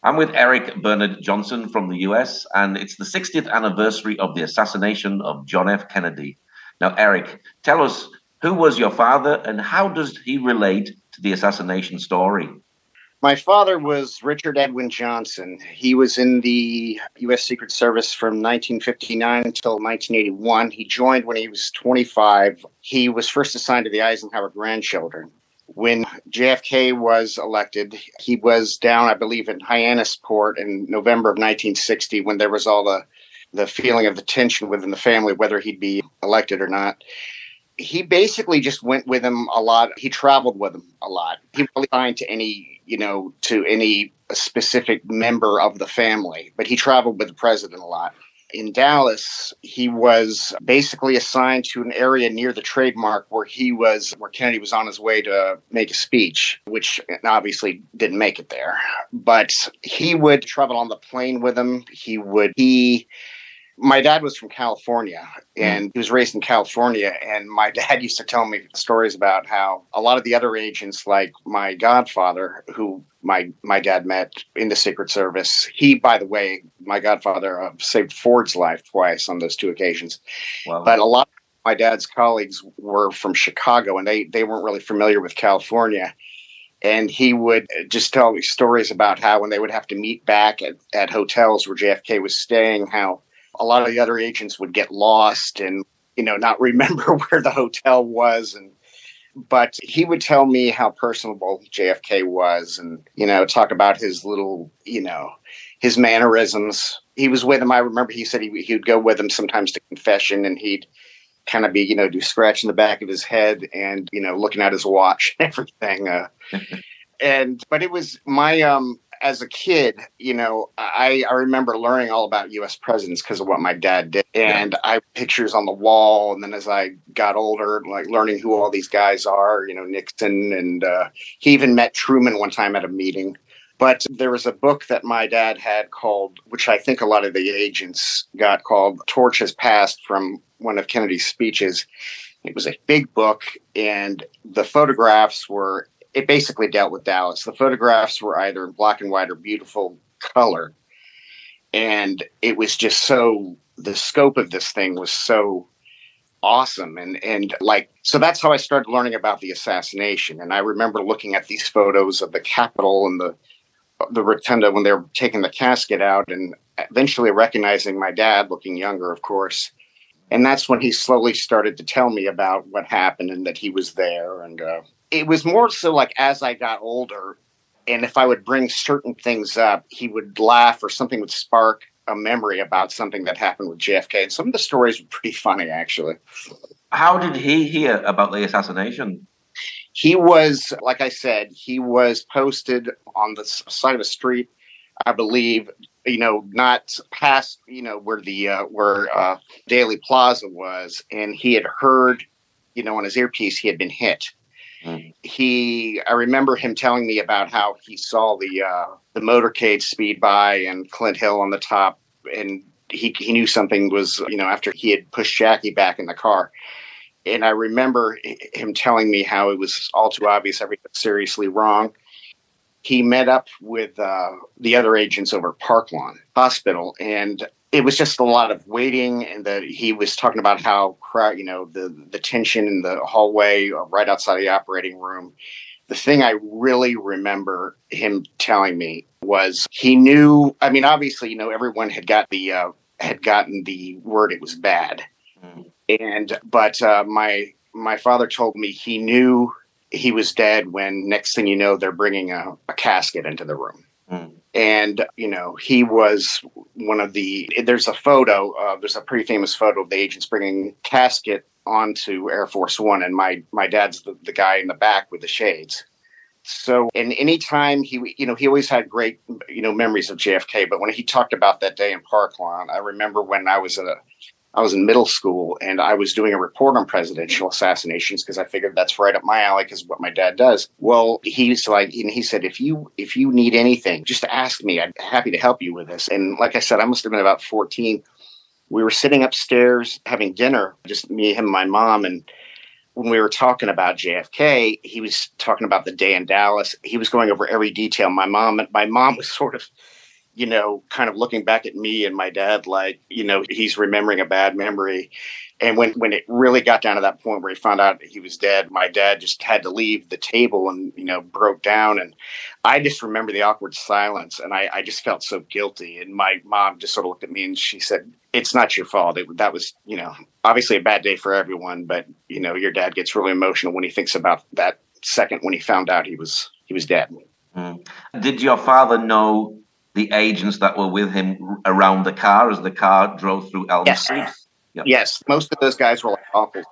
I'm with Erik Bernard Johnsen from the US, and it's the 60th anniversary of the assassination of John F. Kennedy. Now, Erik, tell us, who was your father and how does he relate to the assassination story? My father was Richard Edwin Johnsen. He was in the U.S. Secret Service from 1959 until 1981. He joined when he was 25. He was first assigned to the Eisenhower grandchildren. When JFK was elected, he was down, I believe, in Hyannisport in November of 1960 when there was all the feeling of the tension within the family, whether he'd be elected or not. He basically just went with him a lot. He traveled with him a lot. He really signed to any specific member of the family, but he traveled with the president a lot. In Dallas, he was basically assigned to an area near the trademark where Kennedy was on his way to make a speech, which obviously didn't make it there. But he would travel on the plane with him. My dad was from California, and he was raised in California. And my dad used to tell me stories about how a lot of the other agents, like my godfather, who my dad met in the Secret Service, by the way, my godfather saved Ford's life twice on those two occasions. Wow. But a lot of my dad's colleagues were from Chicago, and they weren't really familiar with California. And he would just tell me stories about how when they would have to meet back at hotels where JFK was staying, how a lot of the other agents would get lost and, not remember where the hotel was. But he would tell me how personable JFK was and, talk about his little, his mannerisms. He was with him. I remember he said he would go with him sometimes to confession and he'd kind of be, do scratching the back of his head and, looking at his watch and everything. But it was as a kid, I remember learning all about U.S. presidents because of what my dad did. And I have pictures on the wall. And then as I got older, like learning who all these guys are, Nixon. And he even met Truman one time at a meeting. But there was a book that my dad had called, which I think a lot of the agents got, called Torch Has Passed, from one of Kennedy's speeches. It was a big book, and the photographs were, it basically dealt with Dallas. The photographs were either in black and white or beautiful color. And it was just the scope of this thing was so awesome. So that's how I started learning about the assassination. And I remember looking at these photos of the Capitol and the rotunda when they were taking the casket out, and eventually recognizing my dad, looking younger, of course. And that's when he slowly started to tell me about what happened and that he was there. And it was more so like as I got older, and if I would bring certain things up, he would laugh or something would spark a memory about something that happened with JFK. And some of the stories were pretty funny, actually. How did he hear about the assassination? He was, like I said, he was posted on the side of a street, I believe, not past, where Daily Plaza was. And he had heard, on his earpiece, he had been hit. I remember him telling me about how he saw the motorcade speed by and Clint Hill on the top. And he knew something was, after he had pushed Jackie back in the car. And I remember him telling me how it was all too obvious everything was seriously wrong. He met up with the other agents over at Park Lawn Hospital, and it was just a lot of waiting. And he was talking about how the tension in the hallway right outside the operating room. The thing I really remember him telling me was he knew. I mean, obviously, everyone had gotten the word it was bad. But my father told me he knew he was dead when next thing you know, they're bringing a casket into the room. And, he was there's a photo, there's a pretty famous photo of the agents bringing casket onto Air Force One. And my dad's the guy in the back with the shades. So, and anytime he always had great, memories of JFK. But when he talked about that day in Park Lawn, I remember when I was in middle school and I was doing a report on presidential assassinations because I figured that's right up my alley because of what my dad does. Well, he's like, and he said, if you need anything, just ask me. I'm happy to help you with this. And like I said, I must have been about 14. We were sitting upstairs having dinner, just me, him, my mom. And when we were talking about JFK, he was talking about the day in Dallas. He was going over every detail. My mom was sort of, kind of looking back at me and my dad like, he's remembering a bad memory. And when it really got down to that point where he found out he was dead, my dad just had to leave the table and, broke down. And I just remember the awkward silence, and I just felt so guilty. And my mom just sort of looked at me and she said, "It's not your fault. That was, obviously a bad day for everyone, but, your dad gets really emotional when he thinks about that second when he found out he was dead." Mm. Did your father know the agents that were with him around the car as the car drove through Elm Street? Yep. Yes. Most of those guys were like uncles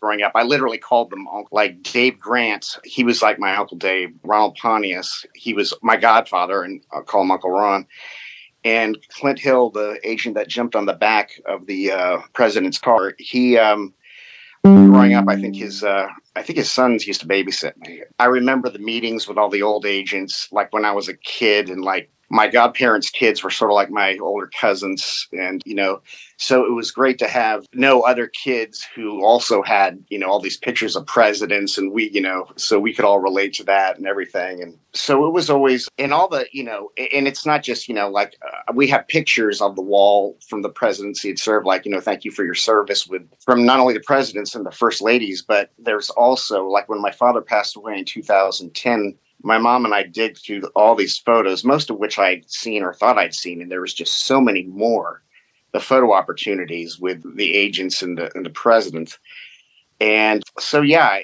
growing up. I literally called them uncle. Like Dave Grant, he was like my Uncle Dave. Ronald Pontius, he was my godfather, and I'll call him Uncle Ron. And Clint Hill, the agent that jumped on the back of the president's car, he growing up, I think his sons used to babysit me. I remember the meetings with all the old agents, like when I was a kid, and like my godparents' kids were sort of like my older cousins. And, so it was great to have other kids who also had, all these pictures of presidents, and we, so we could all relate to that and everything. And so it was always, and all the, and it's not just, we have pictures on the wall from the presidents he had served, like, thank you for your service from not only the presidents and the first ladies, but there's also like when my father passed away in 2010, my mom and I dig through all these photos, most of which I'd seen or thought I'd seen, and there was just so many more, the photo opportunities with the agents and the president. And so, yeah,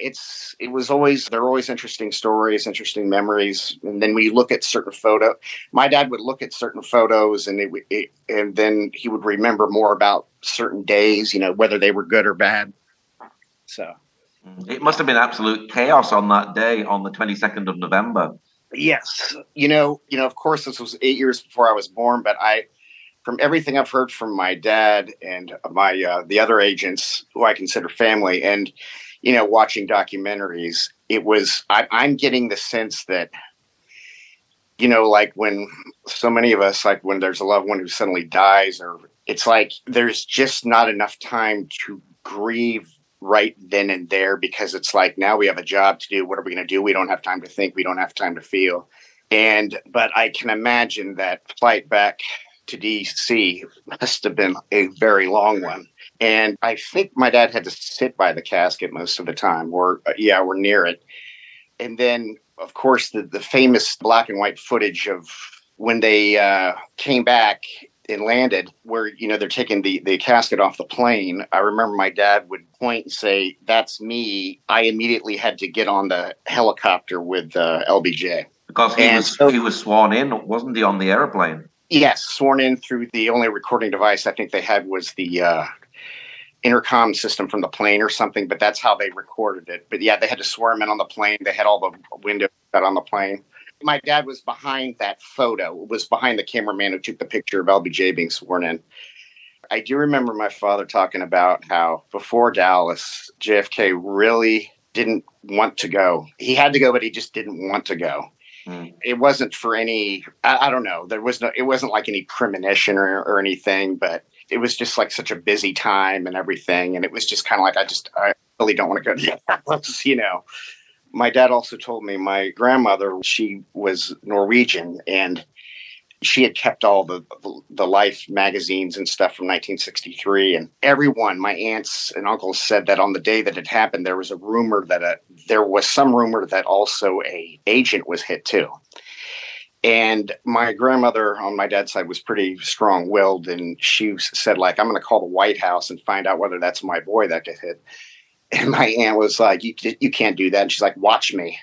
there were always interesting stories, interesting memories. And then we look at certain my dad would look at certain photos, and and then he would remember more about certain days, whether they were good or bad. So. It must have been absolute chaos on that day, on the 22nd of November. Yes. Of course, this was 8 years before I was born, but from everything I've heard from my dad and the other agents who I consider family, and, watching documentaries, I'm getting the sense that, like when so many of us, like when there's a loved one who suddenly dies, or it's like there's just not enough time to grieve right then and there, because it's like, now we have a job to do. What are we going to do? We don't have time to think. We don't have time to feel. But I can imagine that flight back to DC must have been a very long one. And I think my dad had to sit by the casket most of the time, or we're near it. And then, of course, the famous black and white footage of when they came back and landed, where, they're taking the casket off the plane. I remember my dad would point and say, "That's me." I immediately had to get on the helicopter with LBJ. Because he was sworn in, wasn't he, on the airplane? Yes, sworn in through the only recording device I think they had was the intercom system from the plane or something, but that's how they recorded it. But yeah, they had to swear him in on the plane. They had all the windows shut on the plane. My dad was behind that photo, was behind the cameraman who took the picture of LBJ being sworn in. I do remember my father talking about how before Dallas, JFK really didn't want to go. He had to go, but he just didn't want to go. Mm. It wasn't for any, I don't know, it wasn't like any premonition or anything, but it was just like such a busy time and everything. And it was just kind of like, I really don't want to go to Dallas, My dad also told me my grandmother, she was Norwegian, and she had kept all the Life magazines and stuff from 1963. And everyone, my aunts and uncles, said that on the day that it happened, there was some rumor that also a agent was hit too. And my grandmother on my dad's side was pretty strong-willed, and she said, like, "I'm going to call the White House and find out whether that's my boy that got hit." And my aunt was like, you can't do that. And she's like, "Watch me."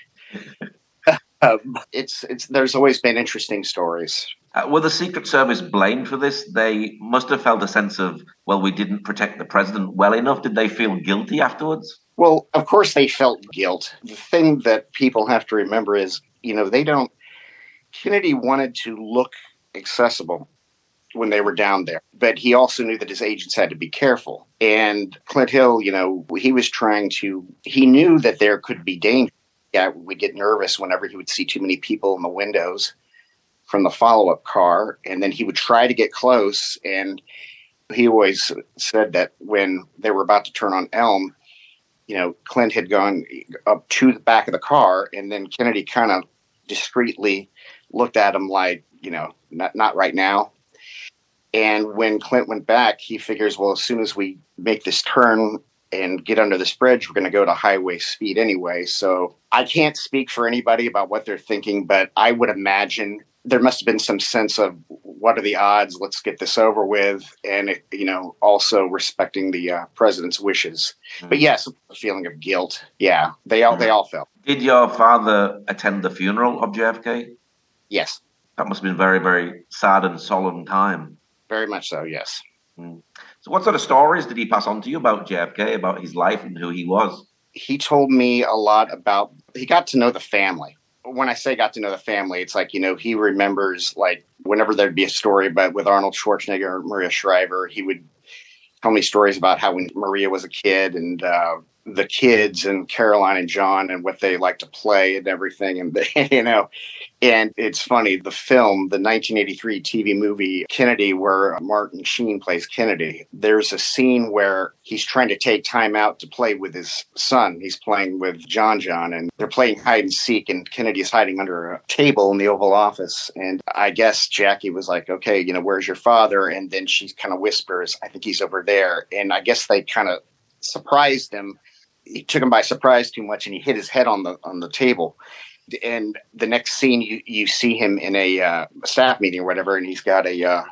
There's always been interesting stories. Were the Secret Service blamed for this? They must have felt a sense of, well, we didn't protect the president well enough. Did they feel guilty afterwards? Well, of course they felt guilt. The thing that people have to remember is, Kennedy wanted to look accessible when they were down there, but he also knew that his agents had to be careful. And Clint Hill, he knew that there could be danger. Yeah, we'd get nervous whenever he would see too many people in the windows from the follow-up car, and then he would try to get close. And he always said that when they were about to turn on Elm, Clint had gone up to the back of the car, and then Kennedy kind of discreetly looked at him like, not right now. And when Clint went back, he figures, well, as soon as we make this turn and get under this bridge, we're going to go to highway speed anyway. So I can't speak for anybody about what they're thinking, but I would imagine there must have been some sense of what are the odds? Let's get this over with. And, also respecting the president's wishes. But yes, a feeling of guilt. Yeah, they all felt. Did your father attend the funeral of JFK? Yes. That must have been a very, very sad and solemn time. Very much so, yes. So what sort of stories did he pass on to you about JFK, about his life and who he was? He told me a lot about, he got to know the family. When I say got to know the family, it's like, he remembers, like, whenever there'd be a story about with Arnold Schwarzenegger or Maria Shriver, he would tell me stories about how when Maria was a kid and the kids and Caroline and John and what they like to play and everything. And, and it's funny, the film, the 1983 TV movie Kennedy, where Martin Sheen plays Kennedy, there's a scene where he's trying to take time out to play with his son. He's playing with John, and they're playing hide and seek, and Kennedy's hiding under a table in the Oval Office. And I guess Jackie was like, okay, where's your father? And then she kind of whispers, I think he's over there. And I guess they kind of surprised him. He took him by surprise too much, and he hit his head on the table. And the next scene, you see him in a staff meeting or whatever, and he's got a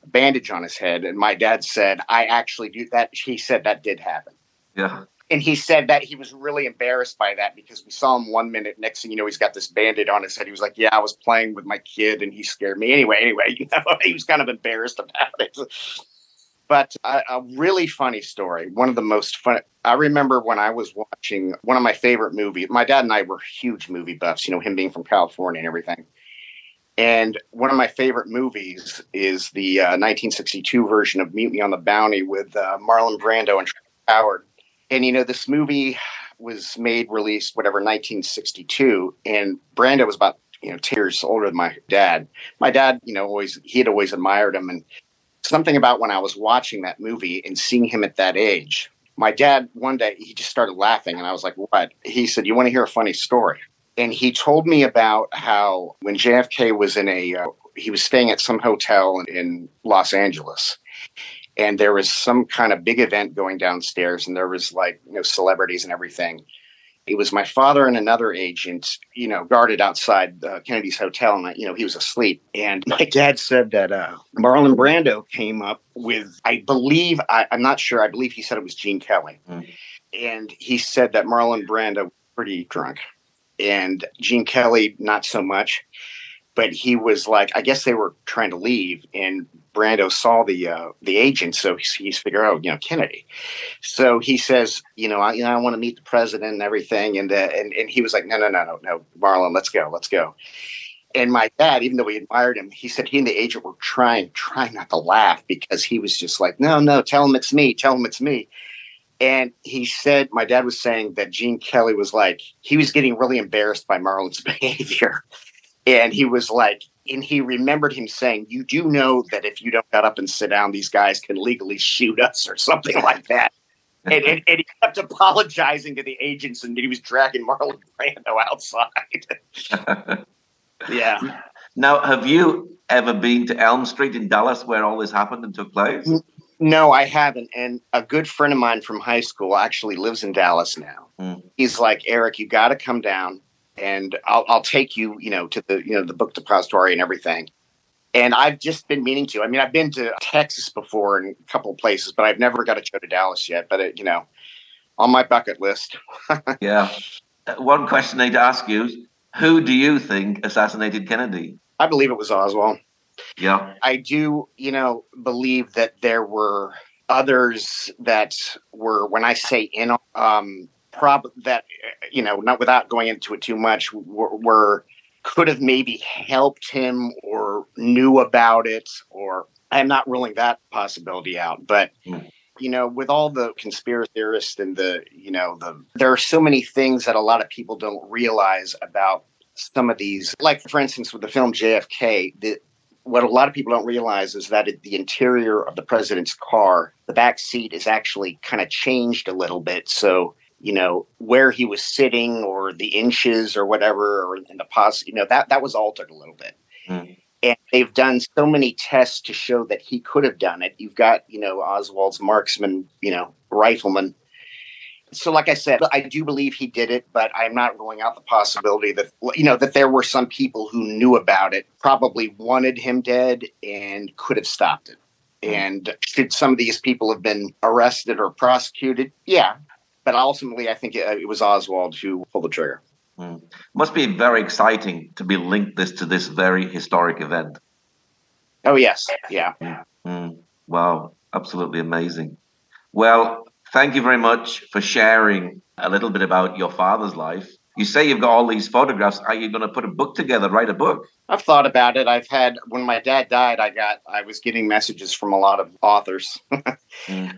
bandage on his head. And my dad said, I actually do that. He said that did happen. Yeah. And he said that he was really embarrassed by that because we saw him 1 minute. Next thing you know, he's got this bandage on his head. He was like, yeah, I was playing with my kid and he scared me. Anyway, he was kind of embarrassed about it. But a really funny story. One of the most fun. I remember when I was watching one of my favorite movies. My dad and I were huge movie buffs, him being from California and everything. And one of my favorite movies is the 1962 version of Mutiny on the Bounty with Marlon Brando and Trevor Howard. And, this movie was released, 1962. And Brando was about, 10 years older than my dad. My dad, he had always admired him. And something about when I was watching that movie and seeing him at that age, my dad, one day, he just started laughing. And I was like, what? He said, you want to hear a funny story? And he told me about how when JFK was he was staying at some hotel in Los Angeles. And there was some kind of big event going downstairs. And there was celebrities and everything. It was my father and another agent, guarded outside Kennedy's hotel. And, he was asleep. And my dad said that Marlon Brando came up with, I believe, I'm not sure. I believe he said it was Gene Kelly. And he said that Marlon Brando was pretty drunk. And Gene Kelly, not so much. But he was like, I guess they were trying to leave, and Brando saw the agent, so he's figured out, Kennedy. So he says, I want to meet the president and everything, and he was like, no, Marlon, let's go. And my dad, even though he admired him, he said he and the agent were trying not to laugh because he was just like, no, tell him it's me. And he said, my dad was saying that Gene Kelly was like, he was getting really embarrassed by Marlon's behavior. And he was like, and he remembered him saying, you do know that if you don't get up and sit down, these guys can legally shoot us or something like that. and he kept apologizing to the agents, and he was dragging Marlon Brando outside. Yeah. Now, have you ever been to Elm Street in Dallas where all this happened and took place? No, I haven't. And a good friend of mine from high school actually lives in Dallas now. He's like, Eric, you got to come down. And I'll take you, to the book depository and everything. And I've just been meaning to. I mean, I've been to Texas before and a couple of places, but I've never got to go to Dallas yet. But, on my bucket list. Yeah. One question I need to ask you is, who do you think assassinated Kennedy? I believe it was Oswald. Yeah. I do, believe that there were others that were, when I say in, that, not without going into it too much, were could have maybe helped him or knew about it, or I'm not ruling that possibility out. But, with all the conspiracy theorists and there are so many things that a lot of people don't realize about some of these, like, for instance, with the film JFK, what a lot of people don't realize is that the interior of the president's car, the back seat is actually kind of changed a little bit. So where he was sitting or the inches or whatever, or in the pos, that was altered a little bit. Mm. And they've done so many tests to show that he could have done it. You've got, Oswald's marksman, rifleman. So like I said, I do believe he did it, but I'm not ruling out the possibility that, that there were some people who knew about it, probably wanted him dead and could have stopped it. And should some of these people have been arrested or prosecuted? Yeah. But ultimately, I think it was Oswald who pulled the trigger. Must be very exciting to be linked to this very historic event. Oh, yes. Yeah. Wow. Absolutely amazing. Well, thank you very much for sharing a little bit about your father's life. You say you've got all these photographs. Are you going to put a book together, write a book? I've thought about it. When my dad died, I was getting messages from a lot of authors.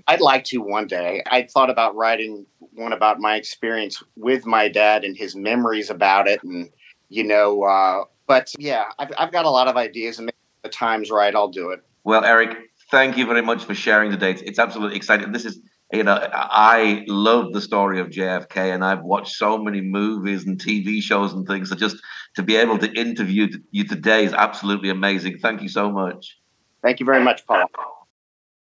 I'd like to one day. I thought about writing one about my experience with my dad and his memories about it. And, but yeah, I've got a lot of ideas, and maybe the time's right, I'll do it. Well, Erik, thank you very much for sharing today. It's absolutely exciting. This is, I love the story of JFK, and I've watched so many movies and TV shows and things. So just to be able to interview you today is absolutely amazing. Thank you so much. Thank you very much, Paul.